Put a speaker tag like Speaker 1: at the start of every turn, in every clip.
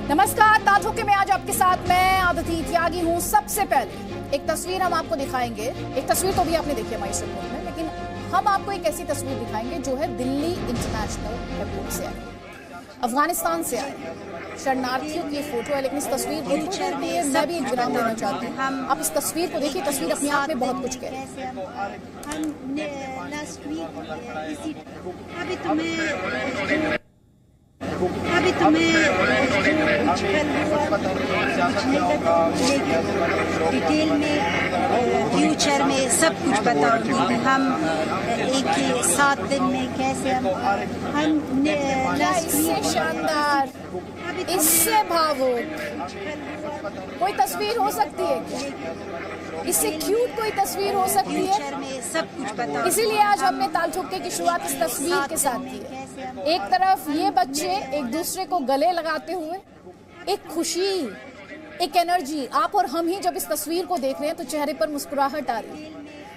Speaker 1: नमस्कार, ताथोके में आज आपके साथ मैं आदिति त्यागी हूँ। सबसे पहले एक तस्वीर हम आपको दिखाएंगे। एक तस्वीर तो भी आपने देखी है हमारी रिपोर्ट में, लेकिन हम आपको एक ऐसी तस्वीर दिखाएंगे जो है दिल्ली इंटरनेशनल एयरपोर्ट से आई, अफगानिस्तान से आए शरणार्थियों की फोटो है। लेकिन इस तस्वीर को थोड़ी देर मैं भी एक विराम देना चाहती हूँ। आप इस तस्वीर को देखिए, तस्वीर अपने आप में बहुत कुछ कह रही है।
Speaker 2: अभी तो मैं डिटेल में फ्यूचर में सब कुछ बताऊंगी कि हम एक 7 दिन में कैसे हम
Speaker 1: इससे शानदार, इससे भावुक कोई तस्वीर हो सकती है क्या? इससे क्यूट कोई तस्वीर हो सकती है?
Speaker 2: सब कुछ पता।
Speaker 1: इसीलिए आज हमने ताथोके की शुरुआत इस तस्वीर के साथ की है। एक तरफ ये बच्चे एक दूसरे को गले लगाते हुए, एक खुशी, एक एनर्जी। आप और हम ही जब इस तस्वीर को देख रहे हैं तो चेहरे पर मुस्कुराहट आ रही है,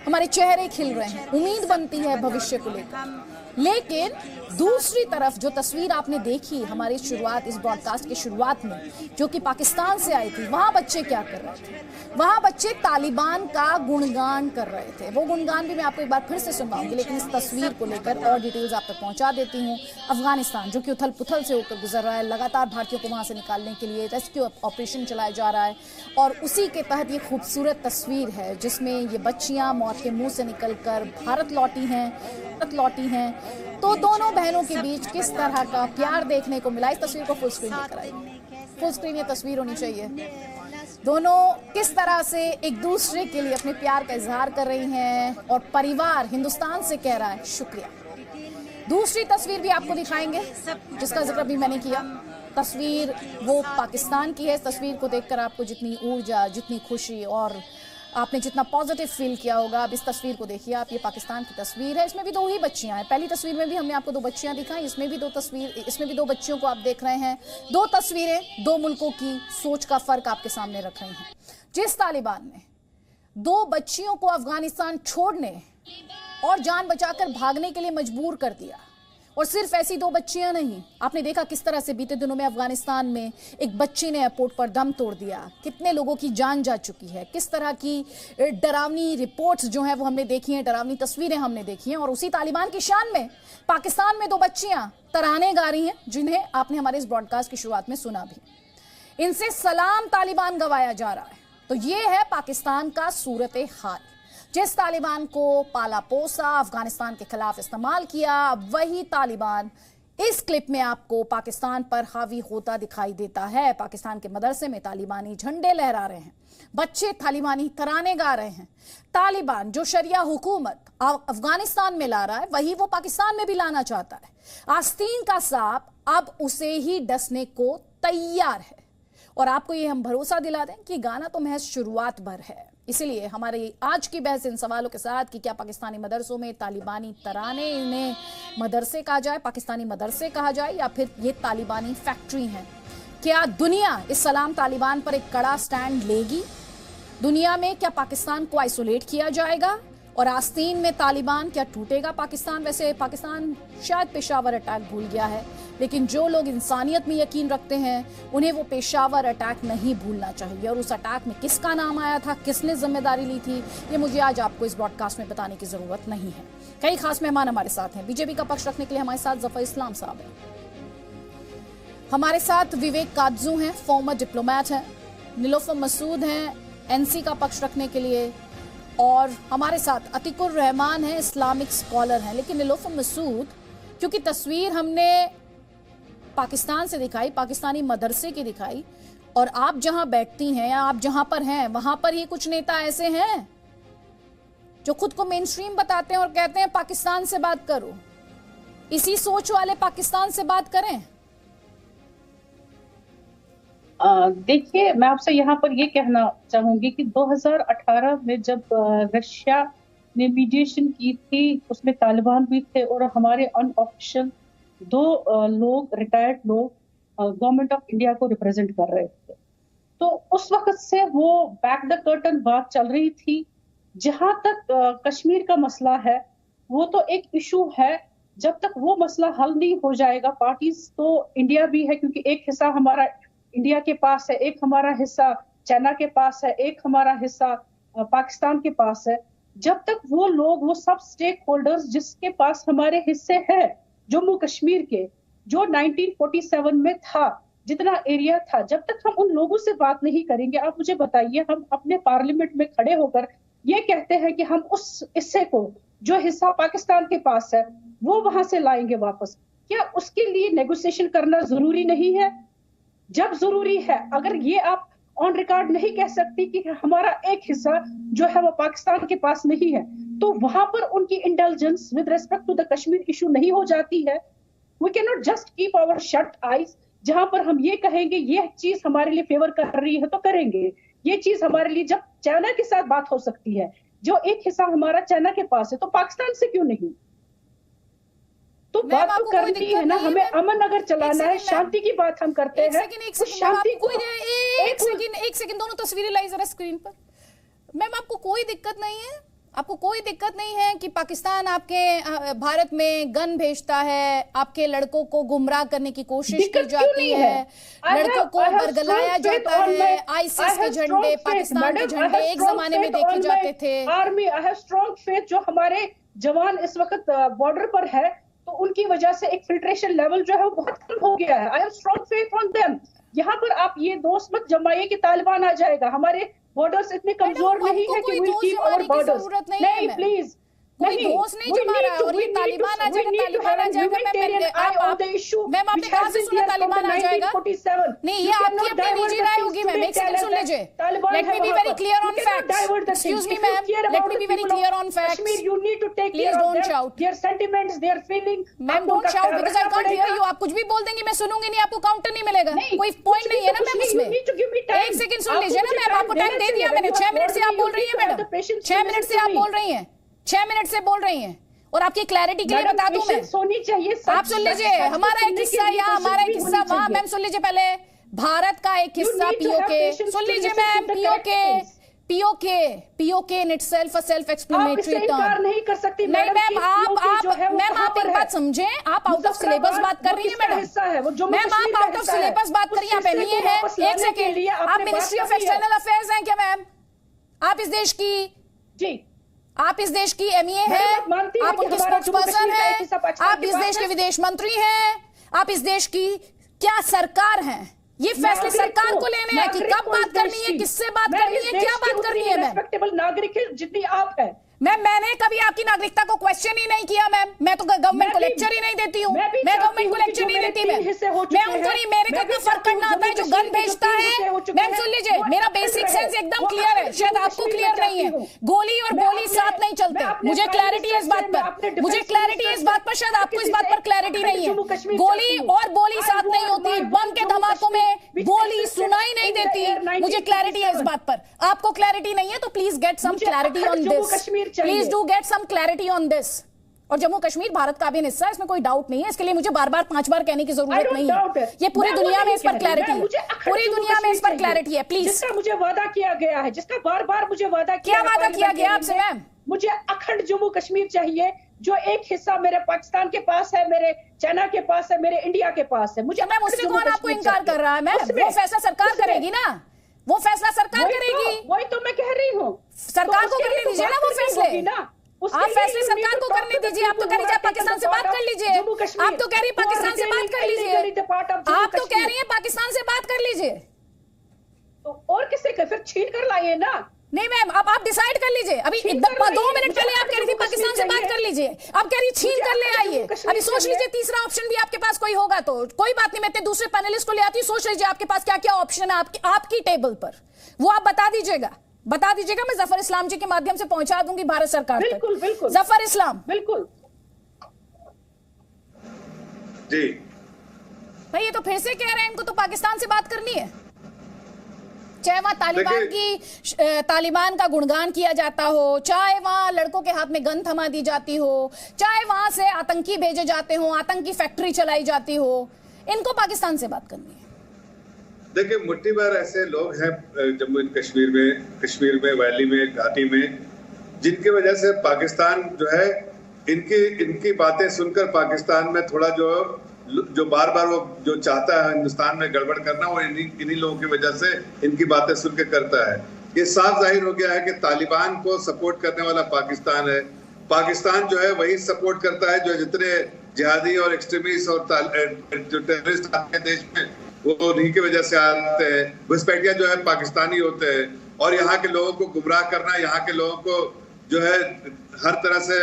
Speaker 1: हमारे चेहरे खिल रहे हैं, उम्मीद बनती है भविष्य को लेकर। लेकिन दूसरी तरफ जो तस्वीर आपने देखी हमारी शुरुआत, इस ब्रॉडकास्ट की शुरुआत में, जो कि पाकिस्तान से आई थी, वहां बच्चे क्या कर रहे थे? वहां बच्चे तालिबान का गुणगान कर रहे थे। वो गुणगान भी मैं आपको एक बार फिर से सुनवाऊंगी, लेकिन इस तस्वीर को लेकर और डिटेल्स आप तक पहुंचा देती हूँ। अफगानिस्तान जो कि उथल पुथल से होकर गुजर रहा है, लगातार भारतीयों को वहां से निकालने के लिए रेस्क्यू ऑपरेशन चलाया जा रहा है, और उसी के तहत ये खूबसूरत तस्वीर है जिसमें ये बच्चियां मौत के मुंह से निकलकर भारत लौटी हैं। तो दोनों बहनों के बीच किस तरह का प्यार देखने को मिला। इस तस्वीर को फुल स्क्रीन लेकर आइए, फुल स्क्रीन ये तस्वीर होनी चाहिए। दोनों किस तरह से एक दूसरे के लिए अपने प्यार का इजहार कर रही हैं, और परिवार हिंदुस्तान से कह रहा है शुक्रिया। दूसरी तस्वीर भी आपको दिखाएंगे जिसका जिक्र भी मैंने किया। तस्वीर वो पाकिस्तान की है। इस तस्वीर को देखकर आपको जितनी ऊर्जा, जितनी खुशी और आपने जितना पॉजिटिव फील किया होगा, अब इस तस्वीर को देखिए आप। ये पाकिस्तान की तस्वीर है, इसमें भी 2 ही बच्चियां हैं। पहली तस्वीर में भी हमने आपको 2 बच्चियां दिखाई, इसमें भी 2 बच्चियों को आप देख रहे हैं। 2 तस्वीरें 2 मुल्कों की सोच का फर्क आपके सामने रख रही हैं। जिस तालिबान ने 2 बच्चियों को अफगानिस्तान छोड़ने और जान बचाकर भागने के लिए मजबूर कर दिया, और सिर्फ ऐसी 2 बच्चियां नहीं, आपने देखा किस तरह से बीते दिनों में अफगानिस्तान में एक बच्ची ने एयरपोर्ट पर दम तोड़ दिया, कितने लोगों की जान जा चुकी है, किस तरह की डरावनी रिपोर्ट्स जो हैं वो हमने देखी हैं, डरावनी तस्वीरें हमने देखी हैं। और उसी तालिबान की शान में पाकिस्तान में 2 बच्चियां तराने गा रही हैं, जिन्हें आपने हमारे इस ब्रॉडकास्ट की शुरुआत में सुना भी। इनसे सलाम तालिबान गवाया जा रहा है। तो ये है पाकिस्तान का सूरत हाल। जिस तालिबान को पाला पोसा, अफगानिस्तान के खिलाफ इस्तेमाल किया, वही तालिबान इस क्लिप में आपको पाकिस्तान पर हावी होता दिखाई देता है। पाकिस्तान के मदरसे में तालिबानी झंडे लहरा रहे हैं, बच्चे तालिबानी तराने गा रहे हैं। तालिबान जो शरिया हुकूमत अफगानिस्तान में ला रहा है, वही वो पाकिस्तान में भी लाना चाहता है। आस्तीन का सांप अब उसे ही डसने को तैयार है। और आपको ये हम भरोसा दिला दें कि गाना तो महज शुरुआत भर है। इसीलिए हमारी आज की बहस इन सवालों के साथ कि क्या पाकिस्तानी मदरसों में तालिबानी तराने, इन्हें मदरसे कहा जाए, पाकिस्तानी मदरसे कहा जाए, या फिर ये तालिबानी फैक्ट्री हैं? क्या दुनिया इस सलाम तालिबान पर एक कड़ा स्टैंड लेगी? दुनिया में क्या पाकिस्तान को आइसोलेट किया जाएगा? और आस्तीन में तालिबान क्या टूटेगा पाकिस्तान? वैसे पाकिस्तान शायद पेशावर अटैक भूल गया है, लेकिन जो लोग इंसानियत में यकीन रखते हैं उन्हें वो पेशावर अटैक नहीं भूलना चाहिए। और उस अटैक में किसका नाम आया था, किसने जिम्मेदारी ली थी, ये मुझे आज आपको इस ब्रॉडकास्ट में बताने की जरूरत नहीं है। कई खास मेहमान हमारे साथ हैं। बीजेपी का पक्ष रखने के लिए हमारे साथ जफर इस्लाम साहब हैं, हमारे साथ विवेक कादजू हैं, फॉर्मर डिप्लोमेट हैं, नीलोफर मसूद हैं एनसी का पक्ष रखने के लिए, और हमारे साथ अतिकुर रहमान है, इस्लामिक स्कॉलर हैं। लेकिन नीलोफर मसूद, क्योंकि तस्वीर हमने पाकिस्तान से दिखाई, पाकिस्तानी मदरसे की दिखाई, और आप जहां बैठती हैं या आप जहां पर हैं वहां पर ही कुछ नेता ऐसे हैं जो खुद को मेन स्ट्रीम बताते हैं और कहते हैं पाकिस्तान से बात करो। इसी सोच वाले पाकिस्तान से बात करें।
Speaker 3: देखिए, मैं आपसे यहाँ पर ये कहना चाहूंगी कि 2018 में जब रशिया ने मीडिएशन की थी, उसमें तालिबान भी थे और हमारे अनऑफिशियल 2 लोग, रिटायर्ड लोग गवर्नमेंट ऑफ इंडिया को रिप्रेजेंट कर रहे थे। तो उस वक्त से वो बैक द कर्टन बात चल रही थी। जहां तक कश्मीर का मसला है, वो तो एक इशू है। जब तक वो मसला हल नहीं हो जाएगा, पार्टीज तो इंडिया भी है, क्योंकि एक हिस्सा हमारा इंडिया के पास है, एक हमारा हिस्सा चाइना के पास है, एक हमारा हिस्सा पाकिस्तान के पास है। जब तक वो लोग, वो सब स्टेक होल्डर्स जिसके पास हमारे हिस्से हैं जम्मू कश्मीर के, जो 1947 में था, जितना एरिया था, जब तक हम उन लोगों से बात नहीं करेंगे, आप मुझे बताइए, हम अपने पार्लियामेंट में खड़े होकर ये कहते हैं कि हम उस हिस्से को, जो हिस्सा पाकिस्तान के पास है, वो वहां से लाएंगे वापस। क्या उसके लिए नेगोशिएशन करना जरूरी नहीं है? जब जरूरी है, अगर ये आप ऑन रिकॉर्ड नहीं कह सकती कि हमारा एक हिस्सा जो है वो पाकिस्तान के पास नहीं है, तो वहां पर उनकी intelligence with respect to the Kashmir issue नहीं हो जाती है? We can not just keep our shut eyes, जहां पर हम ये कहेंगे ये चीज हमारे लिए फेवर कर रही है तो करेंगे, ये चीज हमारे लिए, जब चाइना के साथ बात हो सकती है, जो एक हिस्सा हमारा चाइना के पास है, तो पाकिस्तान से क्यों नहीं? तो बात तो करनी है ना, हमें अमन अगर चलाना है, शांति की बात हम करते हैं।
Speaker 1: शांति को एक सेकंड दोनों तस्वीरें लाई जरा स्क्रीन पर। मैम आपको कोई दिक्कत नहीं है, आपको कोई दिक्कत नहीं है कि पाकिस्तान आपके भारत में गन भेजता है, आपके लड़कों को गुमराह करने की कोशिश की जाती है, लड़कों को बरगलाया जाता है, आईसिस के झंडे, पाकिस्तान के झंडे एक जमाने में देखे जाते थे।
Speaker 3: Army, I have strong faith, जो हमारे जवान इस वक्त बॉर्डर पर है, तो उनकी वजह से एक फिल्ट्रेशन लेवल जो है वो बहुत कम हो गया है। I have strong faith on them. यहाँ पर आप ये दोस्त मत जमाइए कि तालिबान आ जाएगा, हमारे बॉर्डर्स इतने कमजोर नहीं है कि we'll keep our borders। नहीं प्लीज,
Speaker 1: कोई दोस्त नहीं जमा रहा है, और ये तालिबान आ जाएगा, तालिबान आ जाएगा। मैम आपने कहा से सुना तालिबान आ जाएगा? नहीं, ये आपकी अपनी निजी राय होगी मैम, एक सेकंड सुन लीजिए। Let me be very clear on facts. Excuse me ma'am, let me be very clear on facts. Please don't shout.
Speaker 3: Their sentiments, their feeling.
Speaker 1: Ma'am don't shout because I can't hear you. आप कुछ भी बोल देंगी, मैं सुनूंगी नहीं, आपको counter नहीं मिलेगा, कोई पॉइंट नहीं है ना मैम इसमें। एक सेकंड सुन लीजिए ना मैम, आपको टाइम दे दिया मैंने। 6 मिनट से आप बोल रही है मैडम, 6 मिनट से आप बोल रही हैं, 6 मिनट से बोल रही हैं। और आपकी क्लैरिटी के लिए बता दूं मैं,
Speaker 3: सोनी चाहिए।
Speaker 1: आप सुन लीजिए, हमारा एक हिस्सा यहाँ, हमारा एक हिस्सा वहां। मैम सुन लीजिए पहले, भारत का एक हिस्सा पीओके, सुन लीजिए ma'am, PoK in itself a self explanatory term
Speaker 3: नहीं कर सकती।
Speaker 1: नहीं मैम, आप एक बात समझे, आप आउट ऑफ सिलेबस बात कर रही है मैडम। मैम आप आउट ऑफ सिलेबस बात कर रही हैं, आप एमईए है। एक सेकेंड, आप मिनिस्ट्री ऑफ एक्सटर्नल अफेयर्स हैं क्या मैम? आप इस देश की, जी आप इस देश की एमईए है, आप उनकी स्पोक्स पर्सन है, आप इस देश के विदेश मंत्री हैं, आप इस देश की क्या सरकार हैं? ये फैसले सरकार को लेने हैं कि कब बात करनी है, किससे बात करनी है, क्या बात करनी है। मैम
Speaker 3: रिस्पेक्टेबल नागरिक है जितनी आप है।
Speaker 1: मैम मैंने कभी आपकी नागरिकता को क्वेश्चन ही नहीं किया मैम, मैं तो गवर्नमेंट को लेक्चर ही नहीं देती हूँ, मैं गवर्नमेंट को लेक्चर नहीं देती मैम, मैं उनको नहीं, मेरे को इतना फर्क करना आता है जो गन भेजता है। मैम सुन लीजिए, मेरा बेसिक सेंस एकदम क्लियर है, शायद आपको क्लियर नहीं है। गोली और गोली साथ नहीं चलते, मुझे क्लैरिटी है इस बात पर, मुझे क्लैरिटी है इस बात पर, शायद आपको इस बात पर क्लैरिटी नहीं है। गोली और गोली साथ नहीं होती, बम के धमाकों में गोली सुनाई नहीं देती, मुझे क्लैरिटी है इस बात पर। आपको क्लैरिटी नहीं है तो please get some clarity on this, please do get some clarity on this. और जम्मू कश्मीर भारत का भी हिस्सा है, इसमें कोई डाउट नहीं है, इसके लिए मुझे बार बार 5 बार कहने की जरूरत नहीं है। ये पूरी दुनिया में इस पर क्लैरिटी है, पूरी दुनिया में इस पर क्लैरिटी है। प्लीज,
Speaker 3: जिसका मुझे वादा किया गया है, जिसका बार बार मुझे वादा
Speaker 1: क्या वादा किया गया आपसे मैम?
Speaker 3: मुझे अखंड जम्मू कश्मीर चाहिए, जो एक हिस्सा मेरे पाकिस्तान के पास है, मेरे चाइना के पास है, मेरे इंडिया के पास है। मुझे
Speaker 1: मैम उससे कौन आपको इनकार कर रहा है मैम? वो फैसला सरकार करेगी ना, वो फैसला सरकार करेगी।
Speaker 3: वही तो मैं कह रही हूँ,
Speaker 1: सरकार को करने दीजिए ना वो फैसले, आप फैसले सरकार को करने दीजिए। आप तो कह रही है पाकिस्तान से बात कर लीजिए, आप तो कह रही है पाकिस्तान से बात कर लीजिए, आप तो कह रही है पाकिस्तान से बात कर लीजिए,
Speaker 3: तो और किससे फिर छीन कर लाइए ना।
Speaker 1: नहीं मैम, अब आप डिसाइड कर लीजिए। अभी 2 मिनट पहले आप कह रही थी पाकिस्तान से बात कर लीजिए, अब कह रही छीन कर ले आइए। अभी सोच लीजिए तीसरा ऑप्शन भी आपके पास कोई होगा तो कोई बात नहीं, मैं इतने दूसरे पैनलिस्ट को ले आती हूँ। सोच लीजिए आपके पास क्या क्या ऑप्शन है आपकी टेबल पर, वो आप बता दीजिएगा, मैं जफर इस्लाम जी के माध्यम से पहुंचा दूंगी भारत सरकार तक।
Speaker 3: बिल्कुल बिल्कुल
Speaker 1: जफर इस्लाम,
Speaker 3: बिल्कुल
Speaker 4: जी
Speaker 1: भाई ये तो फिर से कह रहे हैं इनको तो पाकिस्तान से बात करनी है, चाहे वहां तालिबान का गुणगान किया जाता हो, चाहे वहां लड़कों के हाथ में गन थमा दी जाती हो, चाहे वहां से आतंकी भेजे जाते हो, आतंकी फैक्ट्री चलाई जाती हो, इनको पाकिस्तान से बात करनी है।
Speaker 4: देखिए मुट्ठी भर ऐसे लोग हैं जम्मू कश्मीर में वैली में, घाटी में, जिनकी वजह से पाकिस्तान जो है इनकी बातें सुनकर पाकिस्तान में थोड़ा जो जो बार बार वो जो चाहता है हिंदुस्तान में गड़बड़ करना, वो इन्हीं लोगों की वजह से इनकी बातें सुन के करता है। ये साफ जाहिर हो गया है कि तालिबान को सपोर्ट करने वाला पाकिस्तान है। पाकिस्तान जो है वही सपोर्ट करता है जो जितने जिहादी और एक्सट्रीमिस्ट और जो टेररिस्ट आते हैं देश में, वो उन्हीं की वजह से आते हैं। घुसपैठिया जो है पाकिस्तानी होते हैं, और यहाँ के लोगों को गुमराह करना, यहाँ के लोगों को जो है हर तरह से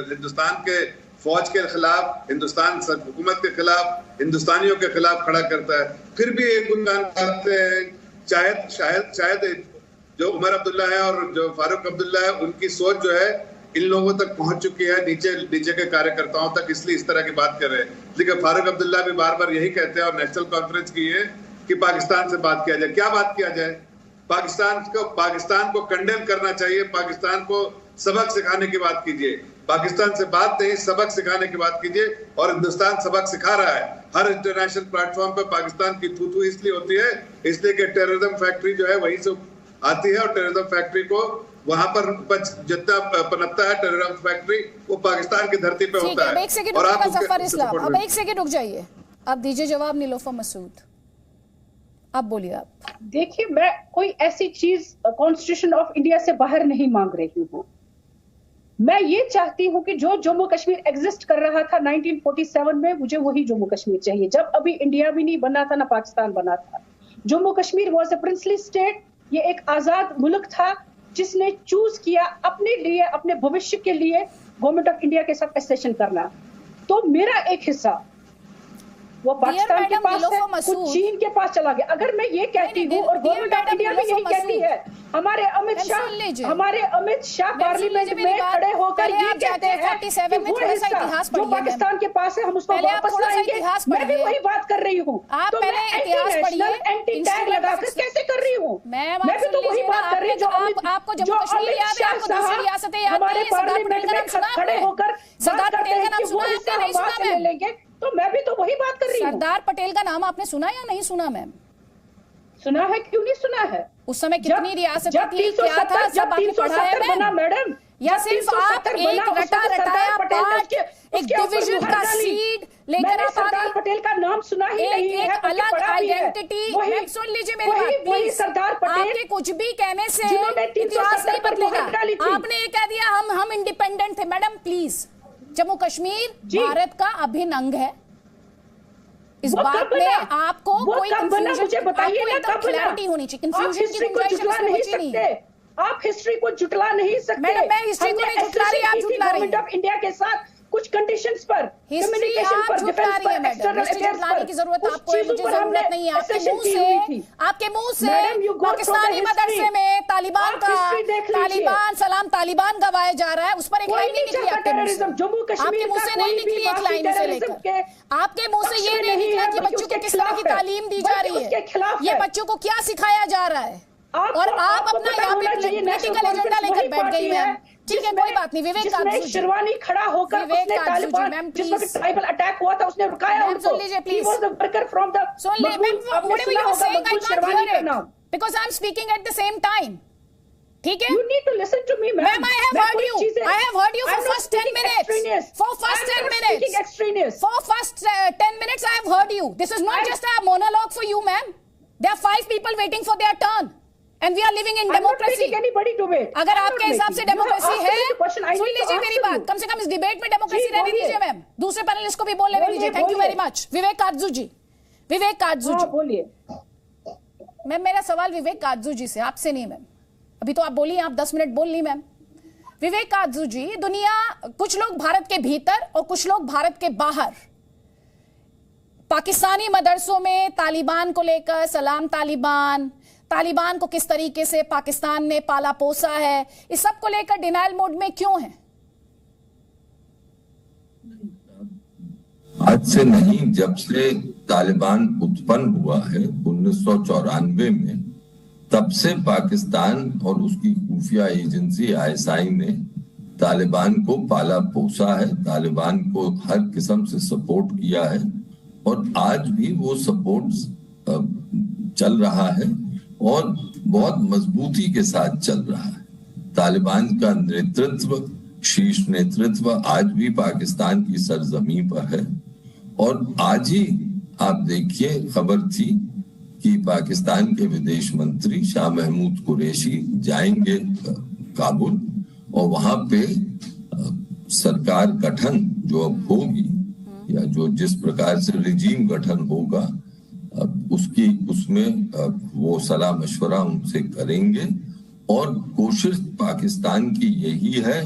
Speaker 4: हिंदुस्तान के फौज के खिलाफ, हिंदुस्तान हुकूमत के खिलाफ, हिंदुस्तानियों के खिलाफ खड़ा करता है। फिर भी एक गुणगान करते हैं, शायद जो उमर अब्दुल्ला है और जो फारूक अब्दुल्ला है, उनकी सोच जो है इन लोगों तक पहुंच चुकी है, नीचे के कार्यकर्ताओं तक, इसलिए इस तरह की बात कर रहे हैं। लेकिन फारूक अब्दुल्ला भी बार बार यही कहते हैं और नेशनल कॉन्फ्रेंस की है कि पाकिस्तान से बात किया जाए। क्या बात किया जाए? पाकिस्तान को कंडेम करना चाहिए, पाकिस्तान को सबक सिखाने की बात कीजिए। पाकिस्तान से बात नहीं, सबक सिखाने की बात कीजिए। और हिंदुस्तान सबक सिखा रहा है हर इंटरनेशनल प्लेटफॉर्म पर। पाकिस्तान की थू इसलिए होती है, इसलिए कि टेररिज्म फैक्ट्री जो है वहीं से आती है, और टेररिज्म फैक्ट्री को वहां पर जितना पनपता है टेररिज्म फैक्ट्री, वो पाकिस्तान की धरती पे होता है।
Speaker 1: और आप अब एक सेकंड रुक जाइए, आप दीजिए जवाब नीलोफर मसूद, आप बोलिए। आप
Speaker 3: देखिए, मैं कोई ऐसी चीज कॉन्स्टिट्यूशन ऑफ इंडिया से बाहर नहीं मांग रही हूँ। मैं ये चाहती हूँ कि जो जम्मू कश्मीर एग्जिस्ट कर रहा था 1947 में, मुझे वही जम्मू कश्मीर चाहिए। जब अभी इंडिया भी नहीं बना था, ना पाकिस्तान बना था, Jammu Kashmir was a princely state. ये एक आजाद मुल्क था जिसने चूज किया अपने लिए, अपने भविष्य के लिए गवर्नमेंट ऑफ इंडिया के साथ एसेशन करना। तो मेरा एक हिस्सा वो पाकिस्तान के पास है, कुछ चीन के पास चला गया। अगर मैं ये कहती हूँ और गवर्नमेंट ऑफ इंडिया भी यही कहती है, हमारे अमित शाह पार्लियामेंट में खड़े होकर ये कहते हैं कि वो हिस्सा जो पाकिस्तान के पास है हम उसको वापस लाएंगे। मैं भी वही बात कर रही हूँ। तो मैं एंटी नेशनल, एंटी टैग लगाकर कैसे कर रही हूँ? मैं भी तो वही बात कर रही हूँ जो अमित शाह साहब हमारे पार्लियामेंट में खड़े होकर बात करते हैं कि वो हिस्सा हम वहां से ले लेंगे। तो मैं भी तो वही बात कर रही हूँ।
Speaker 1: सरदार पटेल का नाम आपने सुना या नहीं सुना? मैम
Speaker 3: सुना है, क्यों नहीं सुना है?
Speaker 1: उस समय कितनी रियासतें थी, क्या था, सब आपने पढ़ा है मैडम? या सिर्फ आप एक रटाया पार्ट, एक डिवीजन का सीड लेकर आप
Speaker 3: सरदार पटेल का नाम सुना ही नहीं है,
Speaker 1: एक अलग आइडेंटिटी। सुन लीजिए मेरी बात प्लीज। सरदार पटेल आपके कुछ भी कहने से इतिहास नहीं बदलेगा। आपने ये कह दिया हम इंडिपेंडेंट थे। मैडम प्लीज, जम्मू कश्मीर भारत का अभिन्न अंग है। इस बात में आपको कोई कंफ्यूजन, आपको एकदम क्लैरिटी होनी चाहिए। कंफ्यूजन की गुंजाइश नहीं है।
Speaker 3: आप हिस्ट्री को जुटला नहीं सकते।
Speaker 1: मैडम मैं हिस्ट्री को नहीं जुटला रही, आप जुटला रही हैं।
Speaker 3: गवर्नमेंट ऑफ इंडिया के साथ कुछ कंडीशंस पर,
Speaker 1: कम्युनिकेशन पर, डिफेंस पर, एक्सटर्नल अफेयर्स पर की जरूरत आपको है, मुझे जरूरत नहीं है। आपके मुंह से पाकिस्तानी मदरसे में तालिबान सलाम तालिबान गवाया जा रहा है, उस पर एक लाइन नहीं निकली आपके मुंह से। आपके मुंह से नहीं निकली एक लाइन से लेकर, आपके मुंह से ये नहीं निकला कि बच्चों को किस तरह की तालीम दी जा रही है, ये बच्चों को क्या सिखाया जा रहा है। और आप अपना यहाँ पे पॉलिटिकल एजेंडा लेकर बैठ गई हैं। ठीक है, कोई बात नहीं। विवेक कादजू
Speaker 3: शेरवानी खड़ा होकर उसने तालिबान जिस वक्त ट्राइबल अटैक हुआ था उसने रुकाया उनको।
Speaker 1: सुन लीजिए प्लीज,
Speaker 3: सुन लीजिए,
Speaker 1: because I am speaking at the same time. ठीक है,
Speaker 3: you need to listen to me, ma'am.
Speaker 1: I have heard you. I have heard you for first 10 minutes. For first 10 minutes. For first 10 minutes, I have heard you. This is not just a monologue for you, ma'am. There are 5 people waiting for their turn. And we are living in democracy. अगर आपके हिसाब से democracy है, सुन लीजिए मेरी बात। कम से कम इस डिबेट में डेमोक्रेसी रहने दीजिए मैम। दूसरे पैनलिस्ट को भी बोलने दीजिए। Thank you very much. Vivek Katju ji, Vivek Katju ji
Speaker 3: बोलिए।
Speaker 1: मैम मेरा सवाल विवेक कादजू जी से, आपसे नहीं मैम। अभी तो आप बोली, आप 10 मिनट बोल ली मैम। विवेक कादजू जी, दुनिया, कुछ लोग भारत के भीतर और कुछ लोग भारत के बाहर पाकिस्तानी मदरसों में तालिबान को लेकर, सलाम तालिबान को किस तरीके से पाकिस्तान ने पाला पोसा है, इस सब को लेकर डिनायल मोड में क्यों है?
Speaker 5: आज से नहीं, जब से तालिबान उत्पन्न हुआ है 1994 में, तब से पाकिस्तान और उसकी खुफिया एजेंसी ISI ने तालिबान को पाला पोसा है, तालिबान को हर किस्म से सपोर्ट किया है और आज भी वो सपोर्ट चल रहा है और बहुत मजबूती के साथ चल रहा है। तालिबान का नेतृत्व, शीर्ष नेतृत्व आज भी पाकिस्तान की सरजमी पर है और आज ही आप देखिए खबर थी कि पाकिस्तान के विदेश मंत्री शाह महमूद कुरैशी जाएंगे काबुल और वहां पे सरकार गठन जो अब होगी या जो जिस प्रकार से रिजीम गठन होगा उसमें वो सलाह मशवरा उनसे करेंगे और कोशिश पाकिस्तान की यही है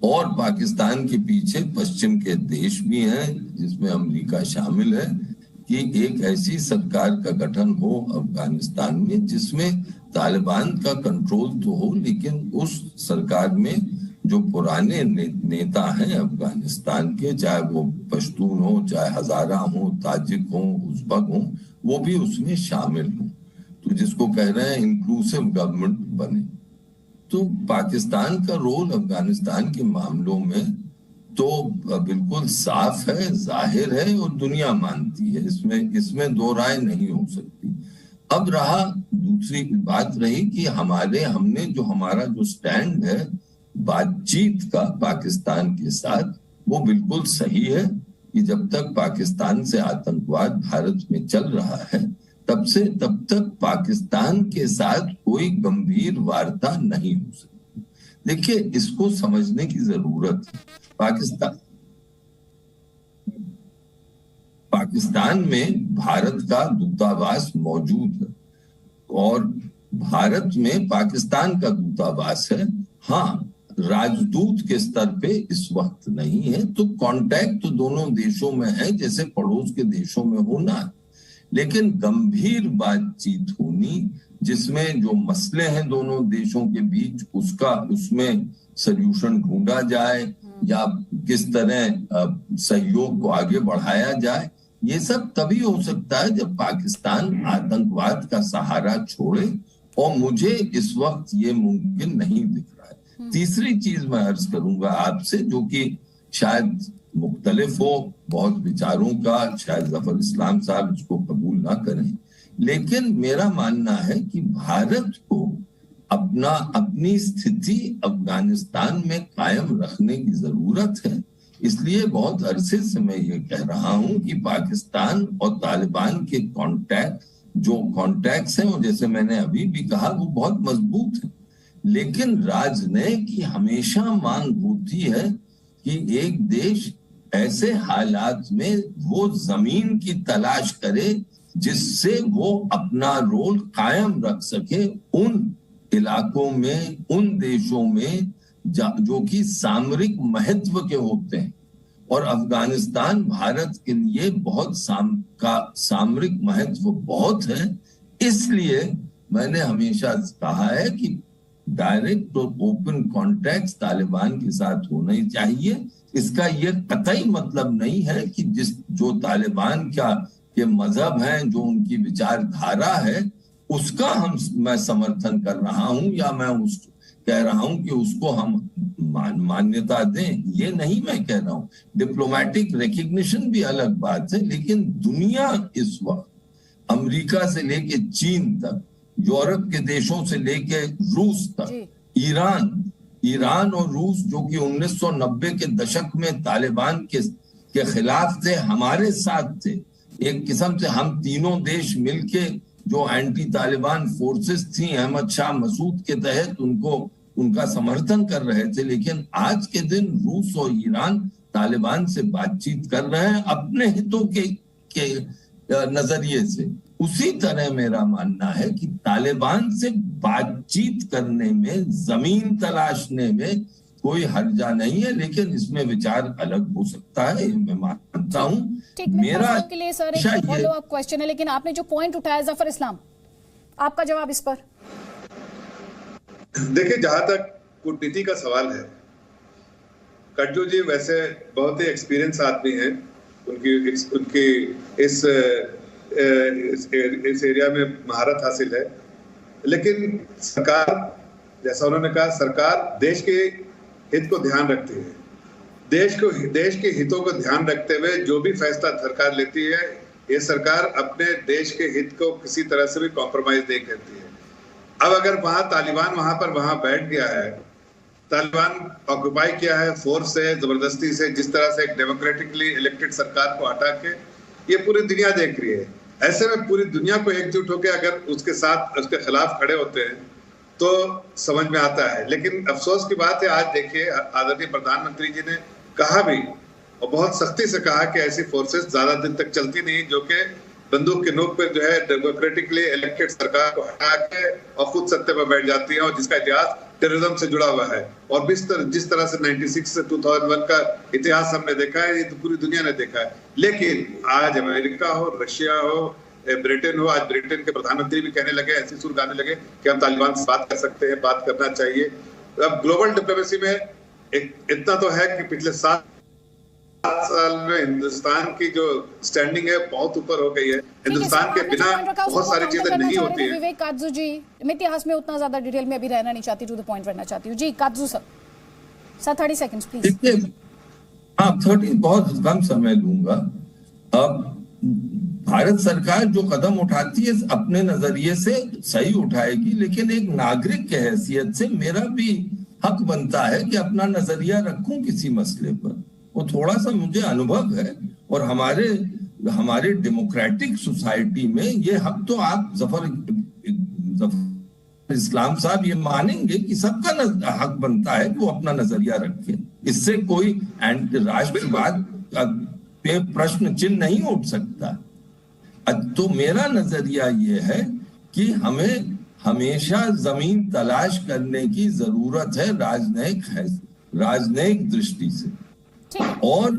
Speaker 5: और पाकिस्तान के पीछे पश्चिम के देश भी हैं जिसमें अमेरिका शामिल है कि एक ऐसी सरकार का गठन हो अफगानिस्तान में जिसमें तालिबान का कंट्रोल तो हो लेकिन उस सरकार में जो पुराने नेता हैं अफगानिस्तान के, चाहे वो पश्तून हो, चाहे हजारा हो, ताजिक हो, उज़्बक हो, वो भी उसमें शामिल हो। तो जिसको कह रहे हैं इंक्लूसिव गवर्नमेंट बने। तो पाकिस्तान का रोल अफगानिस्तान के मामलों में तो बिल्कुल साफ है, जाहिर है और दुनिया मानती है, इसमें दो राय नहीं हो सकती। अब रहा दूसरी बात रही कि हमने जो हमारा जो स्टैंड है बातचीत का पाकिस्तान के साथ, वो बिल्कुल सही है कि जब तक पाकिस्तान से आतंकवाद भारत में चल रहा है तब तक पाकिस्तान के साथ कोई गंभीर वार्ता नहीं हो सकती। देखिए, इसको समझने की जरूरत है। पाकिस्तान में भारत का दूतावास मौजूद है और भारत में पाकिस्तान का दूतावास है। हाँ, राजदूत के स्तर पे इस वक्त नहीं है, तो कांटेक्ट तो दोनों देशों में है जैसे पड़ोस के देशों में होना, लेकिन गंभीर बातचीत होनी जिसमें जो मसले हैं दोनों देशों के बीच उसमें सल्यूशन ढूंढा जाए या किस तरह सहयोग को आगे बढ़ाया जाए, ये सब तभी हो सकता है जब पाकिस्तान आतंकवाद का सहारा छोड़े और मुझे इस वक्त ये मुमकिन नहीं दिख रहा है। तीसरी चीज मैं अर्ज करूंगा आपसे, जो कि शायद मुख्तलिफ हो बहुत विचारों का, शायद जफर इस्लाम साहब इसको कबूल ना करें, लेकिन मेरा मानना है कि भारत को अपनी स्थिति अफगानिस्तान में कायम रखने की जरूरत है। इसलिए बहुत अरसे से मैं ये कह रहा हूं कि पाकिस्तान और तालिबान के कॉन्टैक्ट्स हैं, और जैसे मैंने अभी भी कहा वो बहुत मजबूत है, लेकिन राजनय की हमेशा मांग होती है कि एक देश ऐसे हालात में वो जमीन की तलाश करे जिससे वो अपना रोल कायम रख सके उन इलाकों में, उन देशों में जो कि सामरिक महत्व के होते हैं। और अफगानिस्तान भारत के लिए बहुत सामरिक महत्व बहुत है। इसलिए मैंने हमेशा कहा है कि डायरेक्ट और ओपन कॉन्टैक्ट तालिबान के साथ होना ही चाहिए। इसका ये कतई मतलब नहीं है कि जो तालिबान के मजहब हैं, जो उनकी विचारधारा है, उसका मैं समर्थन कर रहा हूं या मैं कह रहा हूं कि उसको हम मान्यता दें, ये नहीं मैं कह रहा हूं। डिप्लोमेटिक रिकग्निशन भी अलग बात है, लेकिन दुनिया इस वक्त अमेरिका से लेके चीन तक, यूरोप के देशों से लेके रूस तक, ईरान और रूस जो कि 1990 के दशक में तालिबान के खिलाफ थे, हमारे साथ थे। एक किस्म से हम तीनों देश मिलके जो एंटी तालिबान फोर्सेस थी अहमद शाह मसूद के तहत उनका समर्थन कर रहे थे। लेकिन आज के दिन रूस और ईरान तालिबान से बातचीत कर रहे हैं अपने हितों के नजरिए से। उसी तरह मेरा मानना है कि तालिबान से बातचीत करने में, जमीन तलाशने में कोई हर्जा नहीं है, लेकिन इसमें विचार अलग हो सकता है, मैं मानता हूं।
Speaker 1: मेरा के लिए सर एक फॉलो अप क्वेश्चन है, लेकिन आपने जो पॉइंट उठाया जफर इस्लाम, आपका जवाब इस पर।
Speaker 4: देखिए, जहां तक कूटनीति का सवाल है, कट्टू जी वैसे बहुत ही एक्सपीरियंस आदमी हैं, उनकी इस एरिया में महारत हासिल है। लेकिन सरकार, जैसा उन्होंने कहा, सरकार देश के हित को ध्यान रखती है। देश के हितों को ध्यान रखते हुए जो भी फैसला सरकार लेती है, ये सरकार अपने देश के हित को किसी तरह से भी कॉम्प्रोमाइज नहीं करती है। अब अगर तालिबान वहां बैठ गया है, तालिबान ऑक्युपाई किया है फोर्स से, जबरदस्ती से, जिस तरह से एक डेमोक्रेटिकली इलेक्टेड सरकार को हटा के ये पूरी दुनिया देख रही है। ऐसे में पूरी दुनिया को एकजुट होकर अगर उसके साथ उसके खिलाफ खड़े होते हैं तो समझ में आता है। लेकिन अफसोस की बात है, आज देखिए आदरणीय प्रधानमंत्री जी ने कहा भी और बहुत सख्ती से कहा कि ऐसी फोर्सेस ज्यादा दिन तक चलती नहीं जो कि बंदूक के नोक पर जो है डेमोक्रेटिकली इलेक्टेड सरकार को हटा के और खुद सत्ते पर बैठ जाती है, और जिसका इतिहास टेररिज्म से जुड़ा हुआ है। और जिस तरह से 96 से 2001 का इतिहास हमने देखा है, ये तो पूरी दुनिया ने देखा है। लेकिन आज अमेरिका हो, रशिया हो, ब्रिटेन हो, आज ब्रिटेन के प्रधानमंत्री भी कहने लगे, ऐसी सुर गाने लगे कि हम तालिबान से बात कर सकते हैं, बात करना चाहिए। अब ग्लोबल डिप्लोमेसी में इतना तो है कि पिछले 7 साल में हिंदुस्तान की जो स्टैंडिंग है बहुत ऊपर हो गई है। हिंदुस्तान के बिना बहुत सारी चीजें नहीं होती है।
Speaker 1: विवेक काटजू जी, मैं इतिहास में उतना ज्यादा डिटेल में अभी रहना नहीं चाहती, टू द पॉइंट रहना चाहती हूँ। जी काटजू सर 30 सेकंड्स प्लीज।
Speaker 5: हाँ 30 बहुत कम समय लूंगा। अब भारत सरकार जो कदम उठाती है अपने नजरिए से सही उठाएगी, लेकिन एक नागरिक के हैसियत से मेरा भी हक बनता है कि अपना नजरिया रखूं किसी मसले पर। वो थोड़ा सा मुझे अनुभव है, और हमारे डेमोक्रेटिक सोसाइटी में ये हक तो आप जफर इस्लाम साहब ये मानेंगे कि सबका हक बनता है कि वो अपना नजरिया रखे। इससे कोई राष्ट्रवाद पे प्रश्न चिन्ह नहीं उठ सकता। तो मेरा नजरिया ये है कि हमें हमेशा जमीन तलाश करने की जरूरत है राजनयिक दृष्टि से, और